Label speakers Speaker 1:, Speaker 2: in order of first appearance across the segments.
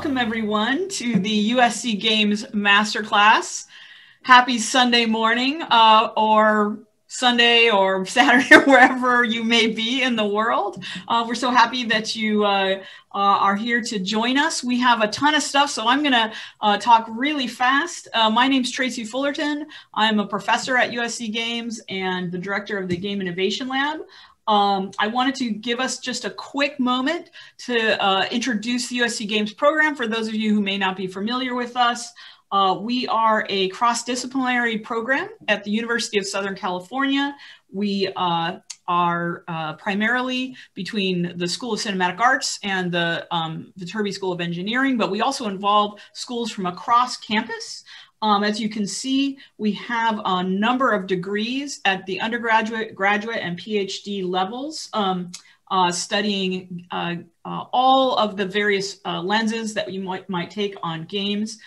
Speaker 1: welcome everyone to the USC Games Masterclass. Happy Sunday morning, or Sunday or Saturday, or wherever you may be in the world. We're so happy that you are here to join us. We have a ton of stuff, so I'm gonna talk really fast. My name's Tracy Fullerton. I'm a professor at USC Games and the director of the Game Innovation Lab. I wanted to give us just a quick moment to introduce the USC Games program for those of you who may not be familiar with us. We are a cross-disciplinary program at the University of Southern California. We are primarily between the School of Cinematic Arts and the Viterbi School of Engineering, but we also involve schools from across campus. As you can see, we have a number of degrees at the undergraduate, graduate, and PhD levels, studying all of the various lenses that you might take on games.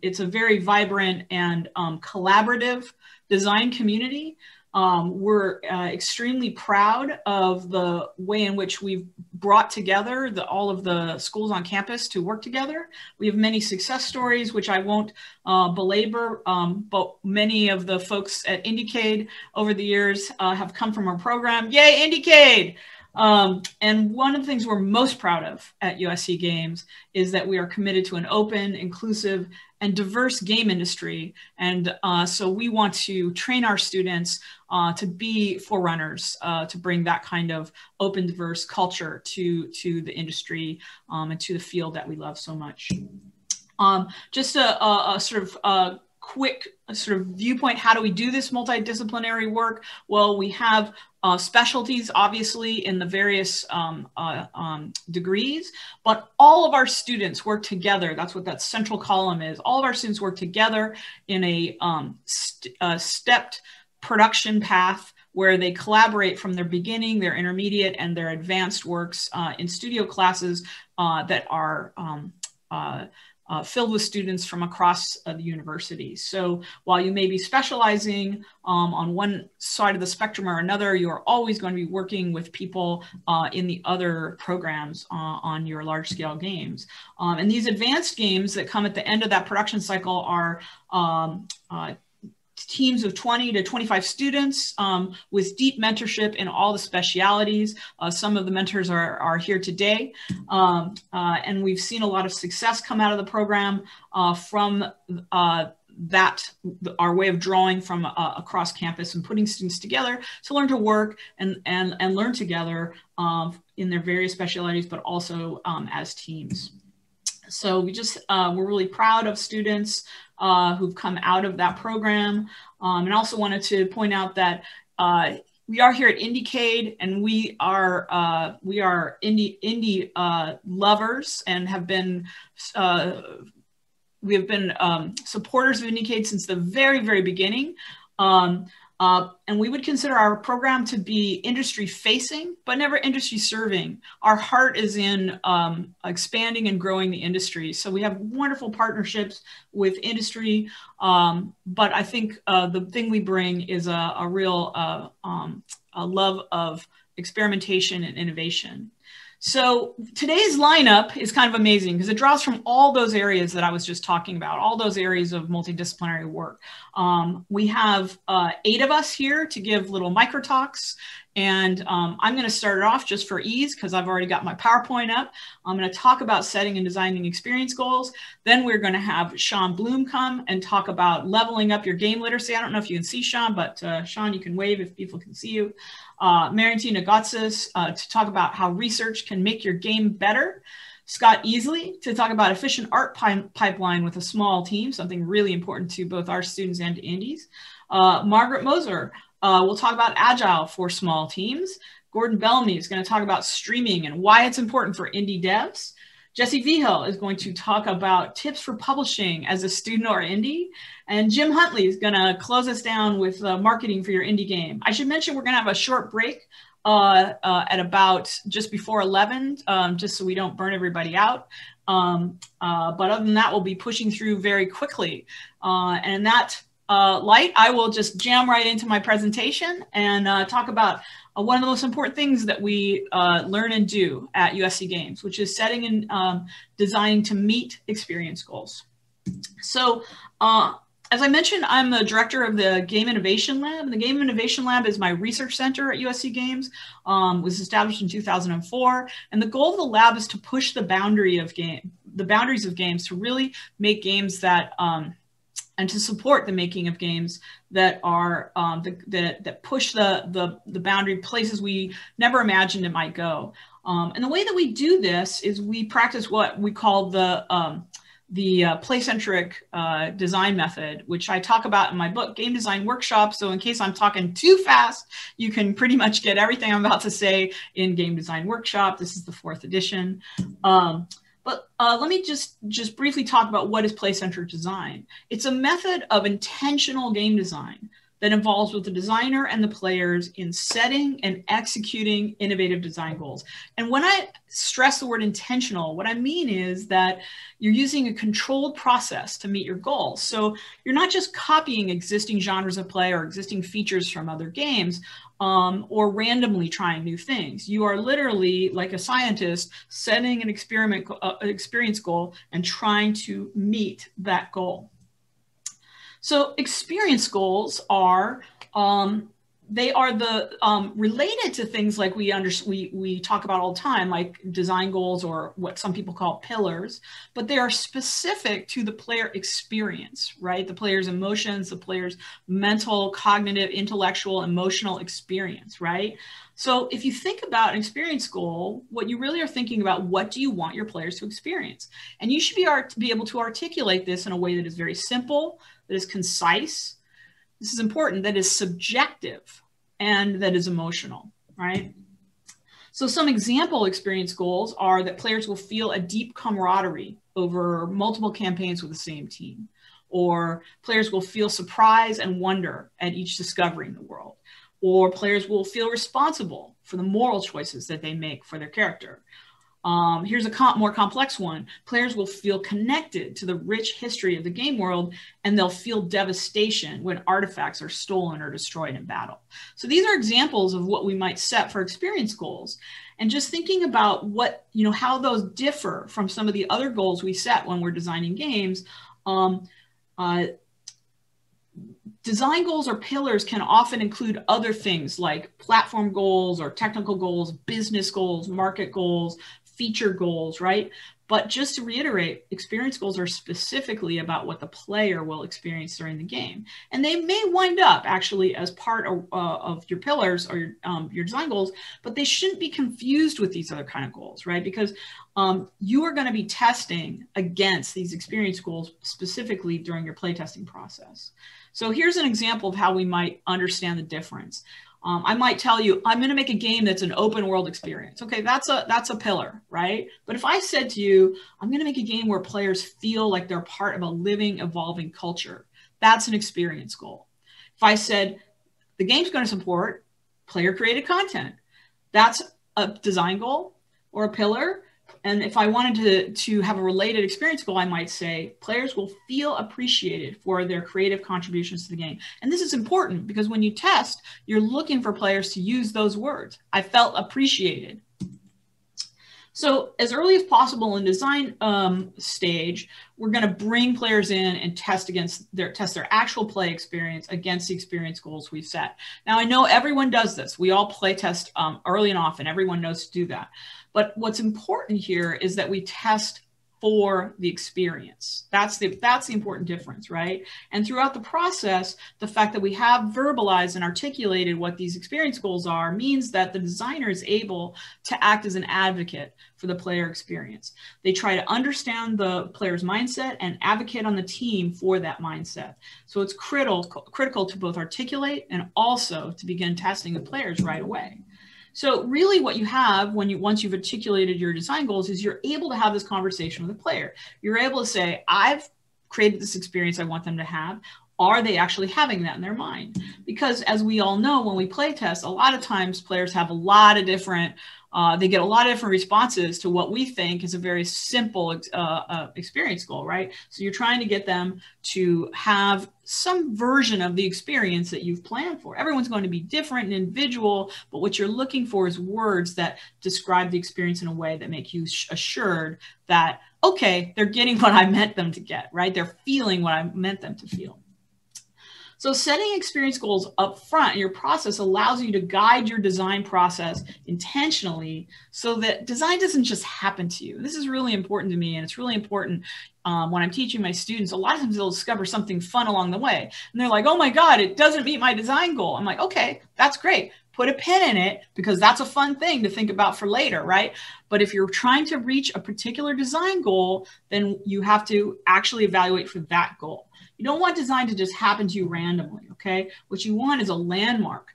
Speaker 1: It's a very vibrant and collaborative design community. We're extremely proud of the way in which we've brought together all of the schools on campus to work together. We have many success stories, which I won't belabor, but many of the folks at Indiecade over the years have come from our program. Yay, Indiecade! And one of the things we're most proud of at USC Games is that we are committed to an open, inclusive, and diverse game industry. And so we want to train our students to be forerunners, to bring that kind of open, diverse culture to the industry and to the field that we love so much. Just a sort of quick sort of viewpoint, how do we do this multidisciplinary work? Well, we have specialties, obviously, in the various degrees, but all of our students work together. That's what that central column is. All of our students work together in a stepped production path where they collaborate from their beginning, their intermediate, and their advanced works in studio classes that are filled with students from across the university. So while you may be specializing on one side of the spectrum or another, you're always going to be working with people in the other programs on your large scale games. And these advanced games that come at the end of that production cycle are teams of 20 to 25 students with deep mentorship in all the specialities. Some of the mentors are here today. And we've seen a lot of success come out of the program from our way of drawing from across campus and putting students together to learn to work and learn together in their various specialities, but also as teams. So we're really proud of students who've come out of that program. And I also wanted to point out that we are here at Indiecade, and we are indie lovers and have been we have been supporters of Indiecade since the very, very beginning. And we would consider our program to be industry facing, but never industry serving. Our heart is in expanding and growing the industry. So we have wonderful partnerships with industry, but I think the thing we bring is a real a love of experimentation and innovation. So today's lineup is kind of amazing because it draws from all those areas that I was just talking about, all those areas of multidisciplinary work. We have 8 of us here to give little micro talks. And I'm going to start it off just for ease because I've already got my PowerPoint up. I'm going to talk about setting and designing experience goals. Then we're going to have Sean Bloom come and talk about leveling up your game literacy. I don't know if you can see Sean, but Sean, you can wave if people can see you. Mariantina Gotsis to talk about how research can make your game better. Scott Easley to talk about efficient art pipeline with a small team, something really important to both our students and to indies. Margaret Moser we'll talk about agile for small teams. Gordon Bellamy is going to talk about streaming and why it's important for indie devs. Jesse Vigil is going to talk about tips for publishing as a student or indie. And Jim Huntley is going to close us down with marketing for your indie game. I should mention we're going to have a short break at about just before 11, just so we don't burn everybody out. But other than that, we'll be pushing through very quickly. And that light, I will just jam right into my presentation and talk about one of the most important things that we learn and do at USC Games, which is setting and designing to meet experience goals. So as I mentioned, I'm the director of the Game Innovation Lab. And the Game Innovation Lab is my research center at USC Games. Was established in 2004. And the goal of the lab is to push the boundaries of games, to really make games that, and to support the making of games that are that push the boundary places we never imagined it might go. And the way that we do this is we practice what we call the Playcentric Design method, which I talk about in my book, Game Design Workshop. So in case I'm talking too fast, you can pretty much get everything I'm about to say in Game Design Workshop. This is the 4th edition. But let me just briefly talk about what is Playcentric Design. It's a method of intentional game design that involves both the designer and the players in setting and executing innovative design goals. And when I stress the word intentional, what I mean is that you're using a controlled process to meet your goals. So you're not just copying existing genres of play or existing features from other games, or randomly trying new things. You are literally, like a scientist, setting an experience goal and trying to meet that goal. So experience goals are, they are the related to things like we talk about all the time, like design goals, or what some people call pillars, but they are specific to the player experience, right? The player's emotions, the player's mental, cognitive, intellectual, emotional experience, right? So if you think about an experience goal, what you really are thinking about, what do you want your players to experience? And you should be able to articulate this in a way that is very simple, that is concise, this is important, that is subjective, and that is emotional, right? So some example experience goals are that players will feel a deep camaraderie over multiple campaigns with the same team, or players will feel surprise and wonder at each discovery in the world, or players will feel responsible for the moral choices that they make for their character. Here's a more complex one. Players will feel connected to the rich history of the game world, and they'll feel devastation when artifacts are stolen or destroyed in battle. So these are examples of what we might set for experience goals. And just thinking about what, how those differ from some of the other goals we set when we're designing games. Design goals or pillars can often include other things like platform goals or technical goals, business goals, market goals, feature goals, right? But just to reiterate, experience goals are specifically about what the player will experience during the game. And they may wind up actually as part of your pillars or your design goals, but they shouldn't be confused with these other kind of goals, right? Because you are going to be testing against these experience goals specifically during your playtesting process. So here's an example of how we might understand the difference. I might tell you, I'm going to make a game that's an open world experience. Okay, that's a pillar, right? But if I said to you, I'm going to make a game where players feel like they're part of a living, evolving culture, that's an experience goal. If I said the game's going to support player created content, that's a design goal or a pillar. And if I wanted to have a related experience goal, I might say players will feel appreciated for their creative contributions to the game. And this is important because when you test, you're looking for players to use those words. I felt appreciated. So as early as possible in design stage, we're going to bring players in and test their actual play experience against the experience goals we've set. Now, I know everyone does this. We all play test early and often. Everyone knows to do that. But what's important here is that we test for the experience. That's the important difference, right? And throughout the process, the fact that we have verbalized and articulated what these experience goals are means that the designer is able to act as an advocate for the player experience. They try to understand the player's mindset and advocate on the team for that mindset. So it's critical to both articulate and also to begin testing the players right away. So really what you have once you've articulated your design goals is you're able to have this conversation with the player. You're able to say, I've created this experience I want them to have. Are they actually having that in their mind? Because as we all know, when we play test, a lot of times players have a lot of different they get a lot of different responses to what we think is a very simple experience goal, right? So you're trying to get them to have some version of the experience that you've planned for. Everyone's going to be different and individual, but what you're looking for is words that describe the experience in a way that make you assured that, okay, they're getting what I meant them to get, right? They're feeling what I meant them to feel. So setting experience goals up front in your process allows you to guide your design process intentionally so that design doesn't just happen to you. This is really important to me, and it's really important when I'm teaching my students. A lot of times they'll discover something fun along the way, and they're like, oh my God, it doesn't meet my design goal. I'm like, okay, that's great. Put a pin in it, because that's a fun thing to think about for later, right? But if you're trying to reach a particular design goal, then you have to actually evaluate for that goal. You don't want design to just happen to you randomly, okay? What you want is a landmark,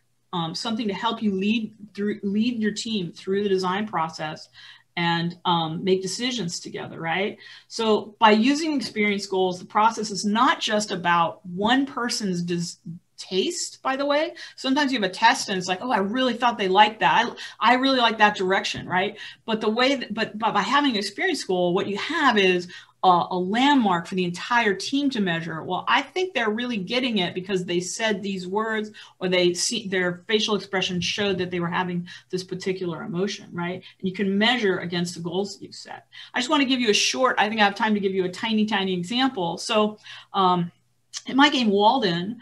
Speaker 1: something to help you lead your team through the design process and make decisions together, right? So by using experience goals, the process is not just about one person's taste, by the way. Sometimes you have a test and it's like, oh, I really thought they liked that. I really like that direction, right? But but by having an experience goal, what you have is a landmark for the entire team to measure. Well, I think they're really getting it because they said these words, or their facial expression showed that they were having this particular emotion, right? And you can measure against the goals that you've set. I just want to give you I think I have time to give you a tiny example. So in my game Walden,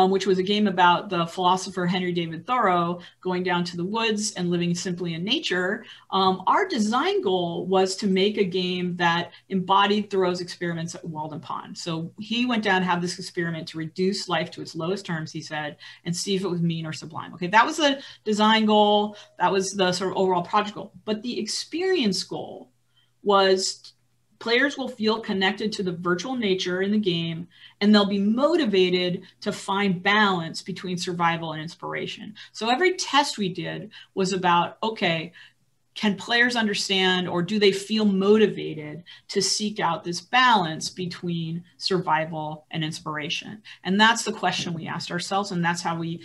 Speaker 1: which was a game about the philosopher Henry David Thoreau going down to the woods and living simply in nature, our design goal was to make a game that embodied Thoreau's experiments at Walden Pond. So he went down and had this experiment to reduce life to its lowest terms, he said, and see if it was mean or sublime. Okay, that was the design goal. That was the sort of overall project goal. But the experience goal was players will feel connected to the virtual nature in the game, and they'll be motivated to find balance between survival and inspiration. So every test we did was about, okay, can players understand, or do they feel motivated to seek out this balance between survival and inspiration? And that's the question we asked ourselves, and that's how we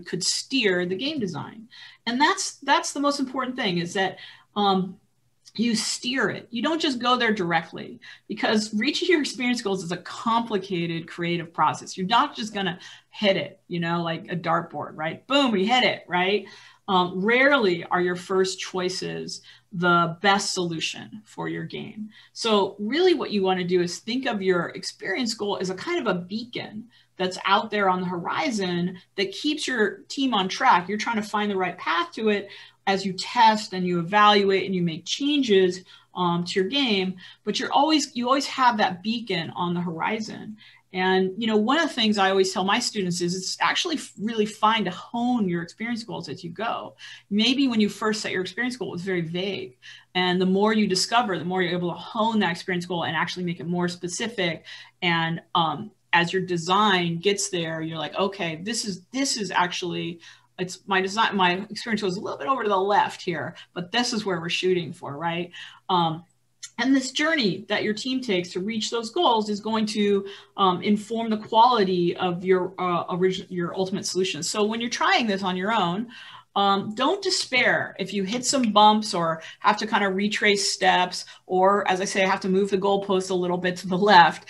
Speaker 1: could steer the game design. And that's the most important thing, is that you steer it. You don't just go there directly, because reaching your experience goals is a complicated creative process. You're not just going to hit it, like a dartboard, right? Boom, we hit it, right? Rarely are your first choices the best solution for your game. So really what you want to do is think of your experience goal as a kind of a beacon that's out there on the horizon that keeps your team on track. You're trying to find the right path to it as you test and you evaluate and you make changes to your game, but you always have that beacon on the horizon. And one of the things I always tell my students is it's actually really fine to hone your experience goals as you go. Maybe when you first set your experience goal, it was very vague, and the more you discover, the more you're able to hone that experience goal and actually make it more specific. And as your design gets there, you're like, okay, this is actually, it's my design, my experience goes a little bit over to the left here, but this is where we're shooting for, right? And this journey that your team takes to reach those goals is going to inform the quality of your ultimate solution. So when you're trying this on your own, don't despair if you hit some bumps or have to kind of retrace steps, or, as I say, have to move the goalpost a little bit to the left.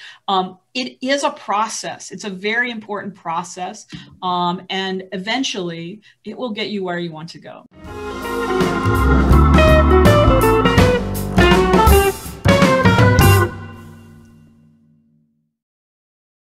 Speaker 1: It is a process. It's a very important process. And eventually it will get you where you want to go.